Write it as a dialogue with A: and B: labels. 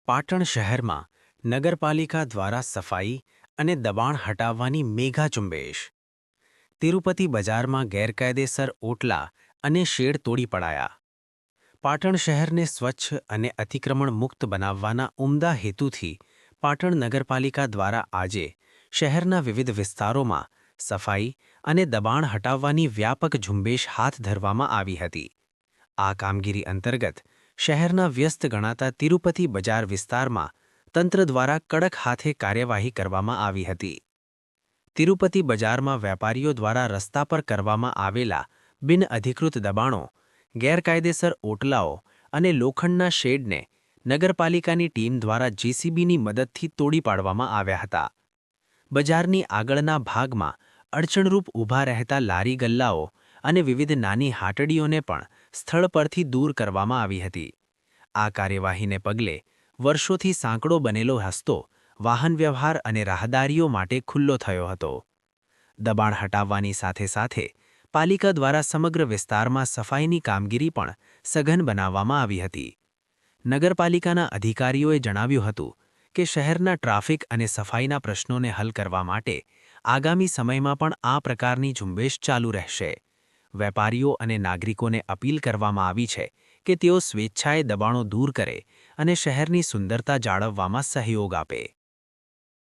A: પાટણ શહેરમાં નગરપાલિકા દ્વારા સફાઈ અને દબાણ હટાવવાની મેઘા ઝુંબેશ. તિરુપતિ બજારમાં ગેરકાયદેસર ઓટલા અને શેડ તોડી પડાયા. પાટણ શહેરને સ્વચ્છ અને અતિક્રમણ મુક્ત બનાવવાના ઉમદા હેતુથી પાટણ નગરપાલિકા દ્વારા આજે શહેરના વિવિધ વિસ્તારોમાં સફાઈ અને દબાણ હટાવવાની વ્યાપક ઝુંબેશ હાથ ધરવામાં આવી હતી. આ કામગીરી અંતર્ગત શહેરના વ્યસ્ત ગણાતા તિરુપતિ બજાર વિસ્તારમાં તંત્ર દ્વારા કડક હાથે કાર્યવાહી કરવામાં આવી હતી. તિરુપતિ બજારમાં વેપારીઓ દ્વારા રસ્તા પર કરવામાં આવેલા બિનઅધિકૃત દબાણો, ગેરકાયદેસર ઓટલાઓ અને લોખંડના શેડને નગરપાલિકાની ટીમ દ્વારા જેસીબીની મદદથી તોડી પાડવામાં આવ્યા હતા. બજારની આગળના ભાગમાં અડચણરૂપ ઊભા રહેતા લારી ગલ્લાઓ અને વિવિધ નાની હાટડીઓને પણ સ્થળ પરથી દૂર કરવામાં આવી હતી. આ કાર્યવાહીને પગલે વર્ષોથી સાંકડો બનેલો રસ્તો વાહન વ્યવહાર અને રાહદારીઓ માટે ખુલ્લો થયો હતો. દબાણ હટાવવાની સાથે સાથે પાલિકા દ્વારા સમગ્ર વિસ્તારમાં સફાઈની કામગીરી પણ સઘન બનાવવામાં આવી હતી. નગરપાલિકાના અધિકારીઓએ જણાવ્યું હતું કે શહેરના ટ્રાફિક અને સફાઈના પ્રશ્નોને હલ કરવા માટે આગામી સમયમાં પણ આ પ્રકારની ઝુંબેશ ચાલુ રહેશે. વેપારીઓ અને નાગરિકોને અપીલ કરવામાં આવી છે કે તેઓ સ્વેચ્છાએ દબાણો દૂર કરે અને શહેરની સુંદરતા જાળવવામાં સહયોગ આપે.